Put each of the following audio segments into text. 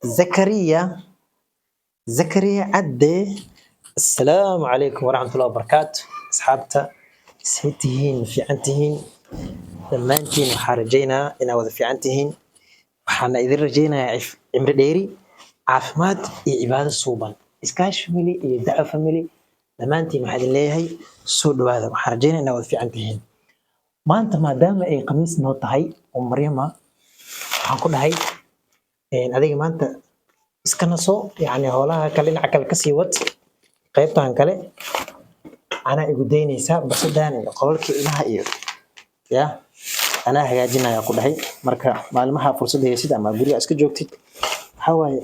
زكريا زكريا عدي. السلام عليكم ورحمة الله وبركاته أصحابتا سيتهين في عنتهين لما أنتين وحارجينا إن وذا في عنتهين وحنا إذا رجينا عمر ديري عافمات عبادة صوبا إسكاش فاميلي يدعو فاميلي لما أنتين وحد اللي سود هذا وحارجينا إن وذا في عنتهين ما أنت ما دام أي قميص نوتهاي ومريمة هنقول هاي إن هذه ما أنت iska naso yani howlaha kale dhinaca kale kasii wad qaybtan kale anaa igu daynaysaa basadaan iyo qolalkii ilaha iyo ya anaa hagaajinaya ku dhahay marka maalmaha fursad haysid ama guriga iska joogtid waxa waaye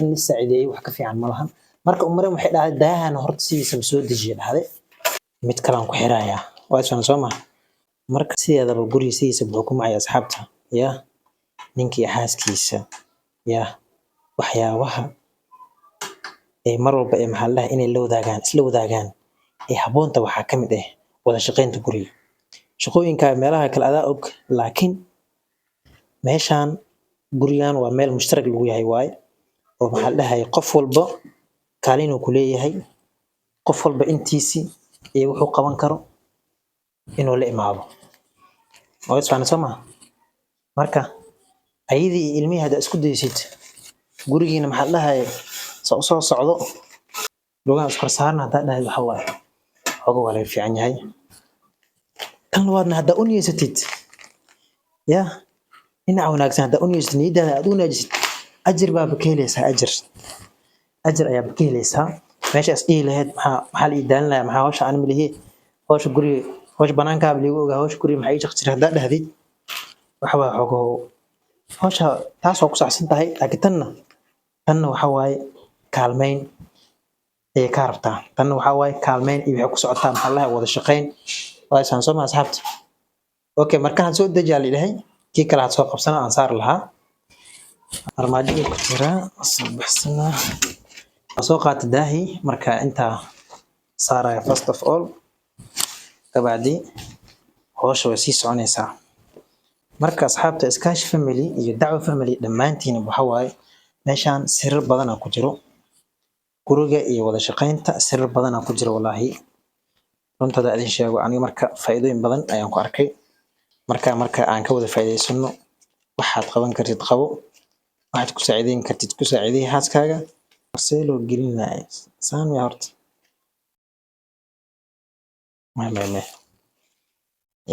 in la saacideeyo wax ka fiican ma lahan marka umare waxay dhahay daahan horta sidiisa soo dejiye dhahday mid kale aan ku xiraaya waa san soo ma marka sideedaba guriga sidiisa wuxuu ku macay asxaabta ya ninkii xaaskiisa ya waxyaabaha ee mar walba ee maxaa la dhahay inay isla wadaagaan ee habboonta waxaa ka mid ah wada shaqaynta guriga shaqooyinka meelaha kale adaa og laakiin meeshaan gurigan waa meel mushtarak lagu yahay waaye oo maxaa la dhahay qof walba kaalin uu ku leeyahay qof walba intiisii iyo wuxuu qaban karo inuu la imaado oo isfahan soo ma marka ayadii ilmihii hada isku daysid gurigiina maxaa la dhahay soo socdo lugaan iskor saarna haddaa dhahay waxa waaye xogo waa laga fiican yahay tan labaadna haddaa u niyeysatid ya dhinaca wanaagsan haddaa u niyeysatid niyadaada aad u wanaajisid ajir baaba ka helaysaa ajir ayaaba ka helaysaa meeshaas dhihi lahayd maxaa la ii daalin lahaa maxaa hawsha aan milihi hawsha guriga hawsha banaankaaba liigu ogaa hawsha guriga maxaa ii shaqi jira haddaa dhahdid waxa waaye xogo hawsha taas waa ku saxsan tahay laakiin tanna waxa waaye kaalmayn ayay ka rabtaa tanna waxa waaye kaalmayn iyo waxay ku socotaa maxaa la dhahay wada shaqayn waa isaan soo ma asxaabta okay markaan soo dejiyaa la ilahay kii kale had soo qabsana aan saar lahaa armaajada ku jira soo baxsana soo qaata daahi marka inta saaraya first of all kabacdi hawsha way sii soconaysaa marka asxaabta iskaashi family iyo dacwo family dhammaantiin waxa waaye meeshaan sirar badan ku jiro guriga iyo wada shaqaynta sirar badan ku jiro wallahi runtada adin sheego aniga marka faa'iidooyin badan ayaan ku arkay marka aan ka wada faa'iideysano waxaad qaban kartid qabo waxaad ku saacideyn kartid ku saacidey haaskaaga see loo gelinayo saan ya horta ma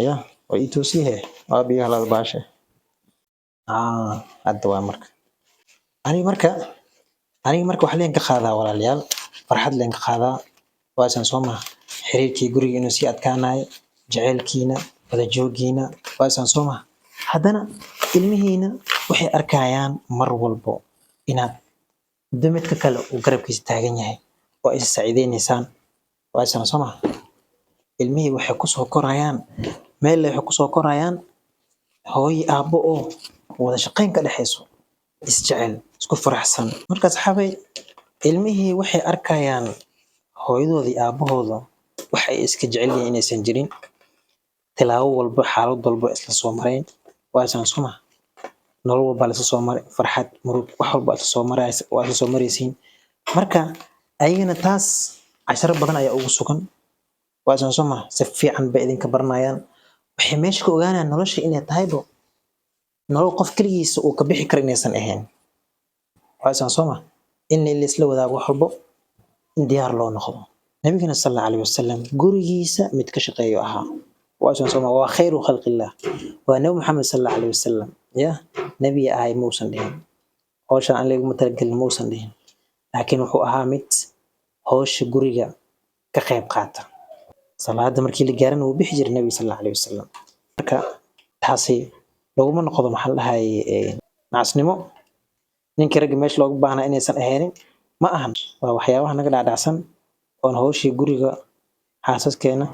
ya waa ii toosiye waa biyo halal baashe hadda waa marka aniga marka wax leen ka qaadaa walaalayaal farxad leen ka qaadaa waasan soo ma xiriirkii guriga inuu sii adkaanayo jaceylkiina wada joogiina waasan soo ma haddana ilmihiina waxay arkayaan mar walbo inaad midka kale uu garabkiisa taagan yahay oo is saacideynaysaan waasan soo ma ilmihii waxay ku soo korayaan meel waxay ku soo korayaan hooyo aabbo oo wada shaqayn ka dhaxayso isjecel isku faraxsan markaas xabay ilmihii waxay arkayaan hooyadooda iyo aabbahooda waxay iska jecel yihiin inaysan jirin tilaabo walba xaalad walba isla soo marayn waasan soo ma nolol walba la soo maray farxad murug wax walba la soo maraysa waa la soo maraysiin marka ayagana taas cashar badan ayaa ugu sugan waasan soo ma si fiican bay idinka baranayaan waxay meesha ka ogaanayaan nolosha inay tahaybo nolol qof kaligiisa uu ka bixi karo inaysan ahayn waasan soo ma in la isla wadaago wax walbo in diyaar loo noqdo nabigana sallallahu alayhi wasallam gurigiisa mid ka shaqeeyo ahaa waasan soo ma waa khayru khalqillah waa nabi muhammad sallallahu alayhi wasallam ya nabi ahay muusan dhihin hawshan aan leeyahay matalagelin muusan dhihin laakiin wuxuu ahaa mid hawsha guriga ka qayb qaata salaada markii la gaaran uu bixi jiray nabi sallallahu alayhi wasallam marka taasi laguma noqdo maxaa la dhahay naasnimo ninkii ragga meesha loogu baahnaa inaysan ahaynin ma ahan waa waxyaabaha naga dhaadhacsan oon hawshii guriga xaasaskeena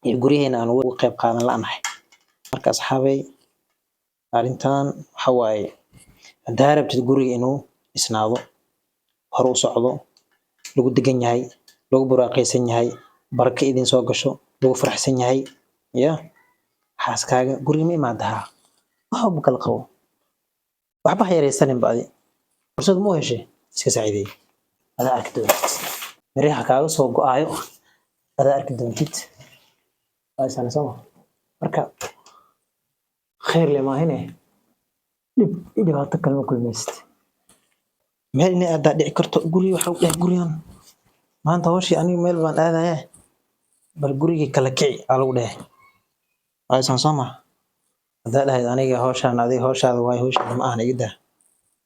iyo guryaheena aan uga qayb qaadan la'nahay marka asxaabay arrintan waxa waaye haddaa rabtid guriga inuu isnaado hor u socdo lagu degan yahay lagu buraaqaysan yahay baraka idin soo gasho lagu faraxsan yahay ya xaaskaaga guriga ma imaadaha waxa uu kala qabo waxba ha yareysanin baadi fursad muu heshay iska saacideey adaa arki doontid miriha kaaga soo go'aayo adaa arki doontid waa isana soo marka khayr le maahine dhibaato kale ma kulmaysid meel inay aadaa dhici karto guri waxa u dhahay gurigan maanta hawshii aniga meel baan aadaya bal gurigii kala kici aa lagu dhahay waa isan soo ma hadaa dhahayd aniga hawshaan adiga hawshaada waay hawshaada ma ahna igida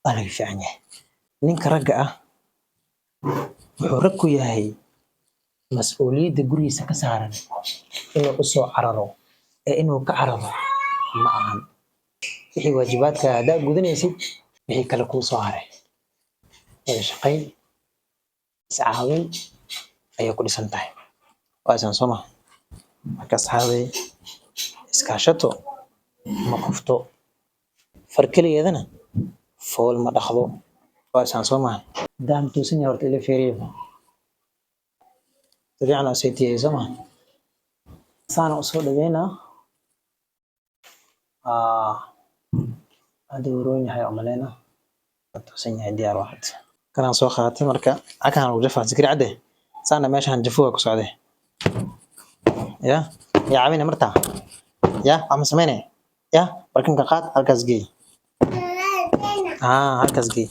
waa laga fiican yahay ninka ragga ah wuxuu rag ku yahay mas-uuliyadda gurigiisa ka saaran inuu u soo cararo ee inuu ka cararo ma ahan wixii waajibaadka haddaa gudanaysid wixii kale kuu soo haray wada shaqayn iscaawin ayay ku dhisan tahay waa isan soo ma marka asxaabay iskaashato ma qofto far keligeedana fool ma dhaqdo waa isan soo ma haddaan tuusan yahay horta ila feeriyo طبيعنا سيتي زمان سانا أصول لدينا هذا وروني هاي عملنا توسيني هاي ديار واحد كان سو خاتم مركا أكان وجفها ذكر عده سانا ماشي هنجفوها كسعده يا عمينا مرتا يا عم سميني يا بركن كقات هالكزجي هالكزجي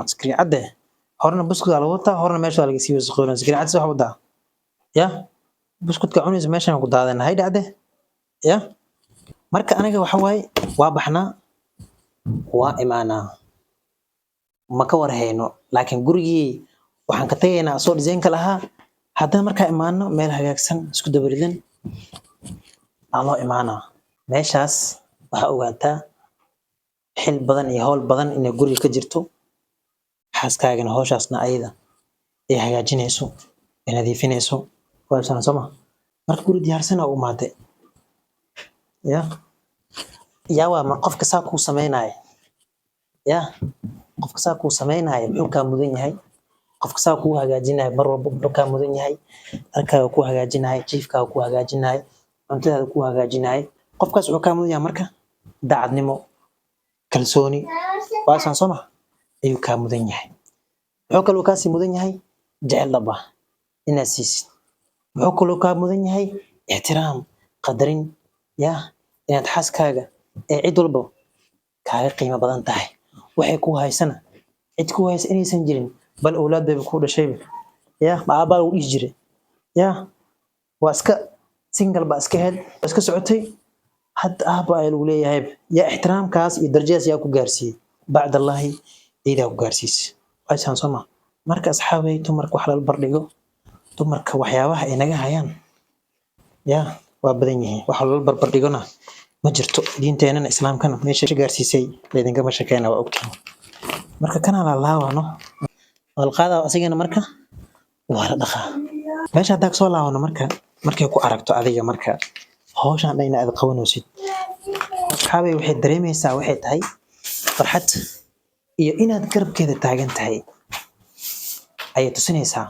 سكرين عده هورنا بسكوت على وطا هورنا ماشي على جسيم السخونة سكرين عده صح ودا يا بسكوت كعوني ماشي أنا قد هذا هيدا عده يا مركا أنا جو حواي وابحنا وإيمانا ما كور هينو لكن جورجي وحن كتينا صور زين كلها هذا مركا إيمانا ميل هجاكسن سكوت دبردن الله إيمانا ماشاس وحوجتا xil badan iyo hawl badan inay guriga ka jirto xaaskaagana hawshaasna ayada ay hagaajinayso ay nadiifinayso waa san soma marka guri diyaarsan oo umaade waa ma qofka saa ku sameynaayo qofka saa ku sameynaayo muxuu ka mudan yahay qofka saa ku hagaajinayo mar walba muxuu ka mudan yahay arkaaga ku hagaajinayo jiifkaaga ku hagaajinayo cuntadaada ku hagaajinayo qofkaas wuxuu ka mudan yahay marka daacadnimo kalsooni waasan soo ma ayuu ka mudan yahay wuxuu kaloo ka sii mudan yahay jecel dhaba inaad siisid wuxuu kaloo ka mudan yahay ixtiraam qadarin inaad xaaskaaga ee cid walba kaaga qiimo badan tahay waxay ku haysana cid ku haysa inaysan jirin bal awlaad bay ku dhashay ma aabaa lagu dhihi jiray waa iska single ba iska head iska socotay حتى أبا يقول لي يا احترام كاس يدرجاس يا كوجارسي بعد الله إذا كوجارسيس أيش هنسمع مركز أصحابي تمرك وحلا البردقو تمرك وحياة إنجا هيان وابدينه وحلا البردقونا ما جرت دين تاني الإسلام كان ماشي كوجارسيسي لأن كم شكينا وأوكي مركز كان على الله وانه والقاعدة أصيغنا مركز ولا دخا ماشي هداك سؤال الله وانه مركز يكو أركتو أذية مركز hawshan dhayna aad qabanaysid asxaabay waxay dareemaysaa waxay tahay farxad iyo inaad garabkeeda taagan tahay ayay tusinaysaa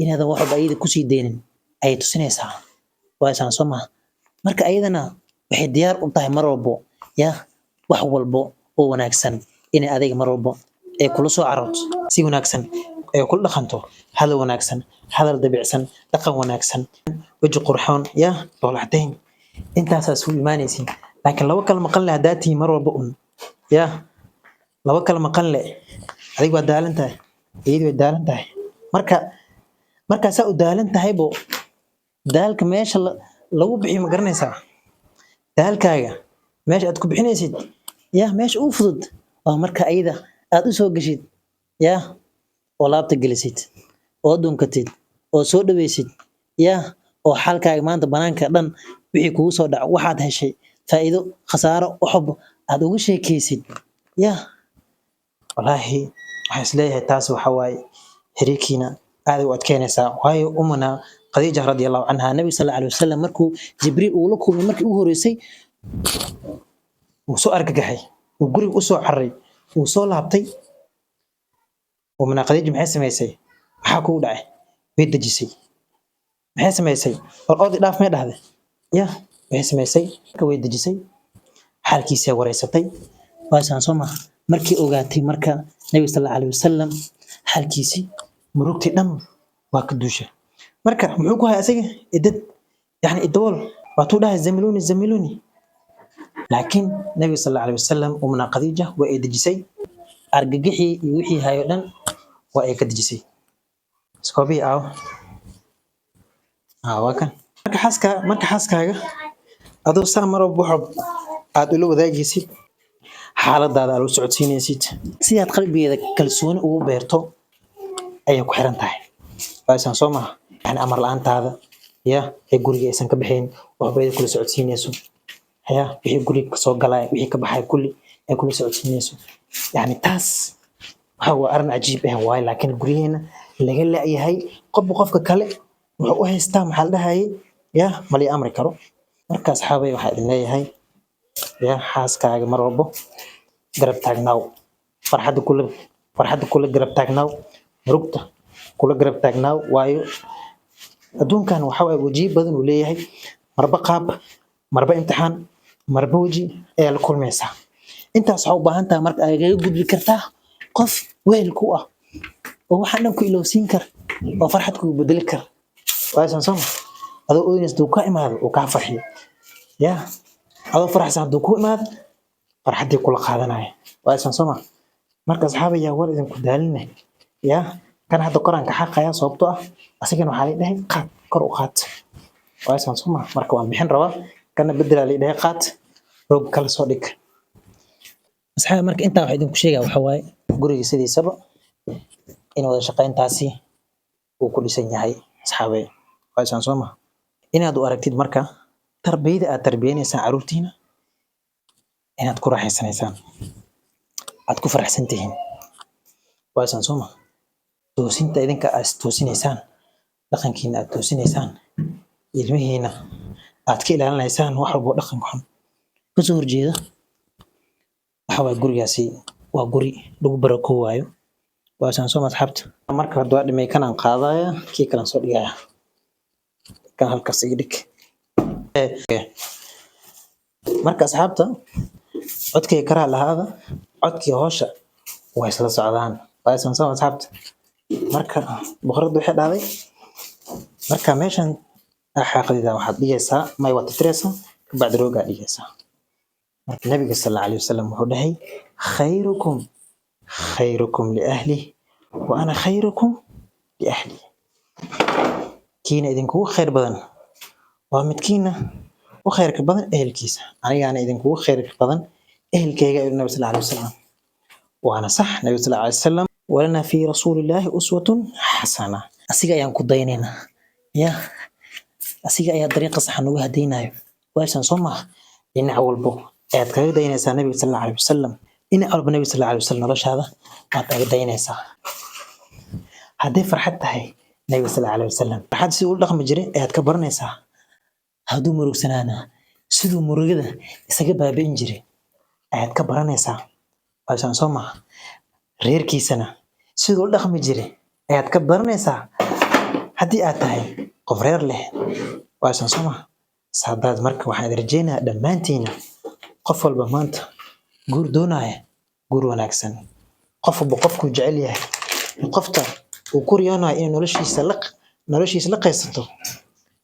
inaad wax walba ayada ku sii deynin ayay tusinaysaa waa isaan soo ma marka ayadana waxay diyaar u tahay mar walbo wax walbo oo wanaagsan inay adiga mar walbo ay kula soo cararto si wanaagsan ay kula dhaqanto hadal wanaagsan hadal dabiicsan dhaqan wanaagsan waji qurxoon dowlacdayn intaasaa suu imaanaysiin laakiin laba kala maqan leh haddaa tihi mar walba un laba kala maqan leh adig waa daalan tahay iyadii way daalan tahay markaasaa u daalan tahaybo daalka meesha lagu bixiyo ma garanaysaa daalkaaga meesha aad ku bixinaysid meesha uu fudud waa marka ayada aad u soo geshid oo laabta gelisid oo dunkatid oo soo dhaweysid oo xalkaaga maanta banaanka dhan wixii kugu soo dhaco waxaad heshay faa'iido khasaaro waxba aad uga sheekaysid wallaahi waxaan isleeyahay taas waxa waaye xiriirkiina aad u adkeynaysaa waayo umana khadiija radiyallahu anha nabi sallallahu alayhi wasallam markuu jibriil uu la kulmay markii ugu horeysay uu soo argagaxay uu guriga u soo carray uu soo laabtay umana khadiija maxay samaysay maxaa kugu dhacay way dejisay maxay samaysay war oodi dhaaf may dhahday waxay samaysay ka way dejisay xaalkiisa wareysatay waasaan soo maaha markii ogaatay marka nabi sallallahu alayhi wasallam xaalkiisii murugtii dhan waa ka duushay marka muxuu ku hayay asaga idad yani idool waa tuu dhahay zamiluni laakiin nabi sallallahu alayhi wasallam umna khadija way dejisay argagixii iyo wixii hayo dhan waa ay ka dejisay iskoobi waa kan marka xaaskaaga adoo saa maro buuxo aad ula wadaagaysid xaaladaada aad u socodsiinaysid si aad qalbigeeda kalsooni ugu beerto ayay ku xiran tahay waasan soo maaha yani amar la'aantaada ya ee guriga aysan ka bixin waxbayda kula socodsiinayso ya wixii guriga kasoo galay wixii ka baxay kulli ay kula socodsiinayso yani taas waxa waa arrin cajiib ah waay laakiin gurigeena laga laayahay qofka kale wuxuu u haystaa maxaa la dhahayay ya mali amri karo marka asxaabay waxaa idin leeyahay ya xaaskaaga mar walbo garab taagnaaw farxadda kula garab taagnaaw murugta kula garab taagnaaw waayo adduunkan waxa waye wajiyo badan uu leeyahay marba qaab marba imtixaan marba waji ayaa la kulmaysaa intaas waxaa u baahan tahay marka ay kaga gudbi kartaa qof weel ku ah oo waxaan dhan ku ilowsiin kara oo farxad kugu bedeli kara waasan soo adoo ooynays duu ka imaado uu kaa farxiyo ya adoo faraxsan duu ku imaado farxaddii kula qaadanaya waasan soo marka asxaabayaa war idinku daalinay ya kan hadda koranka xaqaya sababtoo ah asigana waxaa la dhahay qaad kor u qaad waasan soo marka waan bixin rabaa kana bedela la dhahay qaad roog kala soo dhig asxaab marka intaa waxa idinku sheegaa waxa waaye guriga sidiisaba in wada shaqayntaasi uu ku dhisan yahay asxaabay waasan soo inaad u aragtid marka tarbiyada aad tarbiyanaysaan caruurtiina inaad ku raaxaysanaysaan aad ku faraxsan tihiin waasan soo toosinta idinka aad toosinaysaan dhaqankiina aad toosinaysaan ilmihiina aad ka ilaalinaysaan wax walbo dhaqanka xun kasoo horjeeda waxa waay gurigaasi waa guri lagu barako waayo waasan soo asxaabta marka hadda waa dhimay kanaan qaadaya kii kalan soo dhigaya kan halkaas iga dhig marka asxaabta codkay karaa lahaada codkii hoosha waa isla socdaan waasan soo asxaabta marka boqoradu waxay dhahday marka meeshan xaaqadida waxaad dhigaysaa may waa titiraysaa kabacdi roogaa dhigaysaa marka nabiga sallallahu alayhi wasallam wuxuu dhahay khayrukum liahli wa ana khayrukum liahli kiina idinkugu khayr badan waa midkiina u khayrka badan ehelkiisa anigaana idinkugu khayrka badan ehelkayga ayuu nabi sallallahu alayhi wasallam waana sax nabi sallallahu alayhi wasallam walana fi rasuulillahi uswatun xasana asiga ayaan ku daynaynaa ya asiga ayaa dariiqa sax nagu hadaynayo waasan soo maaha dhinac walbo ayaad kaga daynaysaa nabiga sallallahu alayhi wasallam dhinac walbo nabiga sallallahu alayhi wasallam noloshaada waad kaga daynaysaa hadday farxad tahay nabiga sallallahu alayhi wasallam farxad si uu dhaqmi jiray ayaad ka baranaysaa hadduu murugsanaana siduu murugada isaga baabi'in jiray ayaad ka baranaysaa waasan soo maaha reerkiisana siduu dhaqmi jiray ayaad ka baranaysaa haddii aad tahay qof reer leh waasan soo maaha saadaad marka waxaan rajaynayaa dhammaantiina qof walba maanta guur doonaya guur wanaagsan qof walba qofkuu jecel yahay qofta uu ku riyoonayo inay noloshiisa la qaysato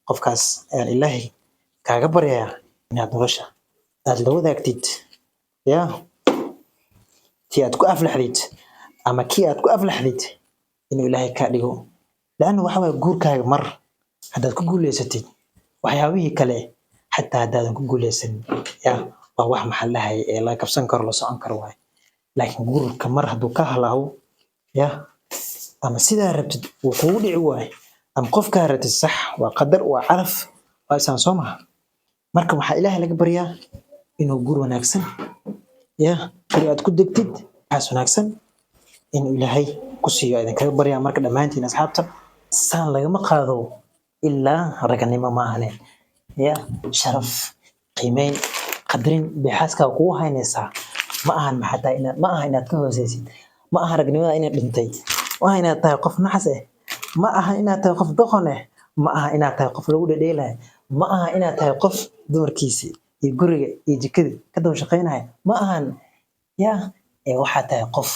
qofkaas ayaan ilaahay kaaga baryayaa inaad nolosha aad la wadaagtid ya tii aad ku aflaxdid ama kii aad ku aflaxdid inuu ilaahay kaa dhigo laanna waxa waye guurkaaga mar haddaad ku guulaysatid waxyaabihii kale xataa haddaadan ku guulaysanin ya waa wax maxaa lahay ee la kabsan karo la socon karo waaye laakiin guurka mar hadduu ka halaawo ya ama sidaa rabtid uu kugu dhici waayo ama qofkaa rabtid sax waa qadar waa calaf waa isaan soo maha marka waxaa ilaahay laga baryaa inuu guur wanaagsan ya guri aad ku degtid waxaas wanaagsan inuu ilaahay ku siiyo idinkaga baryaa marka dhammaantiin asxaabta saan lagama qaado ilaa raganimo ma ahane ya sharaf qiimeyn qadarin bixaaska kugu haynaysaa ma ahan ma aha inaad ka hooseysid ma aha ragnimada inaad dhintay ma aha inaad tahay qof naxas ma aha inaad tahay qof doqon ma aha inaad tahay qof lagu dhadheelayo ma aha inaad tahay qof dumarkiisii iyo guriga iyo jikadii ka daba shaqaynaya ma ahan yaa waxaad tahay qof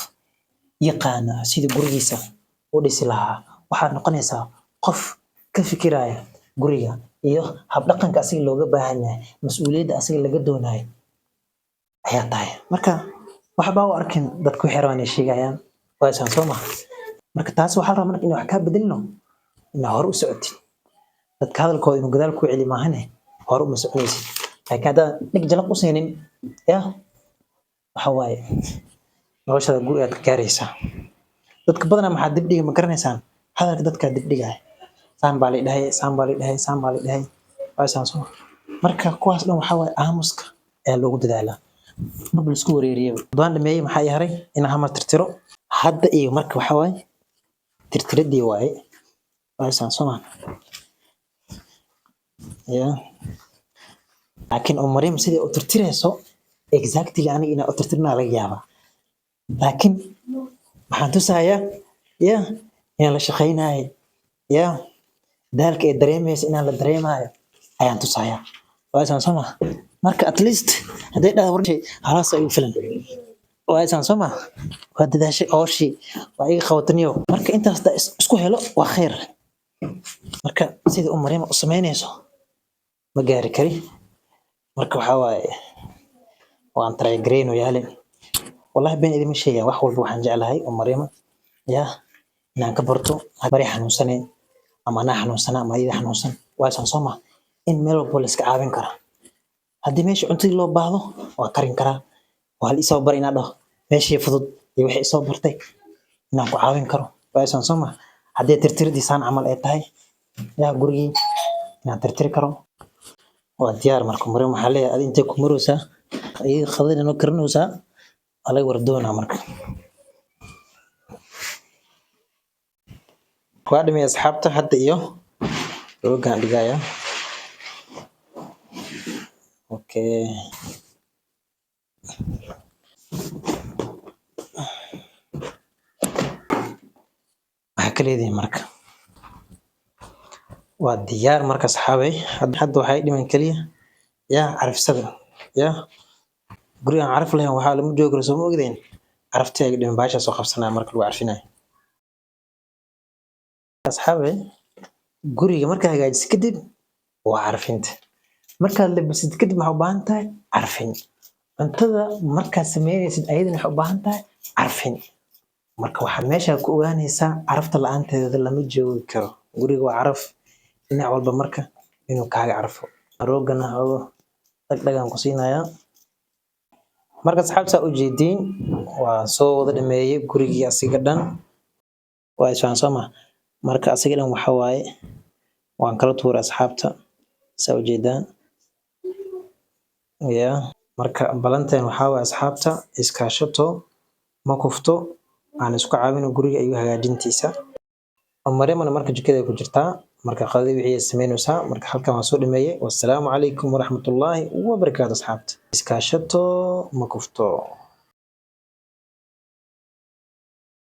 yaqaana sidii gurigiisa u dhisi lahaa. Waxaad noqonaysaa qof ka fikiraya guriga iyo habdhaqanka asiga looga baahan yahay, mas'uuliyadda asiga laga doonayo ayaa tahay. Marka waxba u arkin dadku waxay rabaan inay sheegayaan waa isaan soo maha. Marka taas waxaa la rabaa marka in wax kaa bedelno inaa hore u socotid. Dadka hadalkooda inuu gadaal ku celi maahane hore uma soconaysid. Laakiin haddaan dhig jalaq u siinin yaa waxa waaye noloshada guri aad ka gaaraysaa. Dadka badanaa maxaa dib dhigi ma garanaysaan? Hadalka dadkaa dib dhigaya. Saan baa la dhahay, saan baa la dhahay, saan baa la dhahay. Waa isaan soo maha. Marka kuwaas dhan waxaa waaye aamuska ayaa loogu dadaalaa. Marba la isku wareeriyay. Doon dhameeyay maxaa yahay in hamar tirtiro. Hadda iyo marka waxa waaye tirtiradii waaye. Waa isaan soo maha. Yeah. Laakiin Mariam sidii u tirtirayso exactly aniga inaa u tirtirnaa laga yaabaa. Laakiin maxaan tusayaa inaan la shaqaynayo daalka ay dareemayso inaan la dareemayo ayaan tusayaa. Waa isaan soo maha. Marka at least hadday dhahdo war halaas ay u filan. Waa isaan soo maha. Waa dadaashay hawshii waa iga qabataniyo. Marka intaas isku helo waa khayr. Marka sidii Mariam u samaynayso ma gaari kari. Marka waxaa waaye waan try gareyno yaale. Wallahi been idima sheegan wax walba waxaan jeclahay Mariam inaan ka barto bari xanuunsaneen ama anaa xanuunsana ama iyada xanuunsan. Waa isaan soo maha. In meel walba la iska caawin kara. Haddii meesha cuntada loo baahdo waa karin karaa. Waa la isoo bar inaa dhaho meeshii fudud iyo wixii isoo bartay inaan ku caawin karo. Waa isaan soo maha. Haddii tirtiradii saan camal ay tahay gurigii inaan tirtiri karo. Waa diyaar marka Mariam waxaa leeyahay adii intee ku maraysaa iyaga khadina noo karinaysaa alaga war doonaa marka. Waa dhimay asxaabta hadda iyo rogaan dhigaya. Okay. Waxaa ka leedahay marka. Waa diyaar marka asxaabay hadda waxay dhiman kaliya carfisada guriga aan carf lahayn waxaa lama joogi karo soo ma ogdeen. Caraftii ay dhiman baasha soo qabsanaya marka lagu carfinayo. Asxaabay guriga marka hagaajisid kadib waa carfinta. Markaad labisid kadib waxaa u baahan tahay carfin. Cuntada markaad sameynaysid ayadana waxay u baahan tahay carfin. Marka waxaad meesha ku ogaanaysaa carafta la'aanteeda lama joogi karo. Guriga waa caraf dhinac walba marka inuu kaaga carfo. Roogana hawo dhagdhagan ku siinayaa. Marka asxaabta u jeediin waa soo wada dhameeyay gurigii asiga dhan. Waa isaan soo maha. Marka asiga dhan waxa waaye waan kala tuuray asxaabta saa u jeedaan. Marka balanteen waxaa waaye asxaabta iskaashato ma kufto aan isku caawino guriga iyo hagaajintiisa. Mariam marka jikada ku jirtaa marka qadada wixii sameynaysaa marka halkan waan soo dhameeyay. Wassalaamu calaykum waraxmatullaahi wabarakaatuh asxaabta. Iskaashato ma kufto.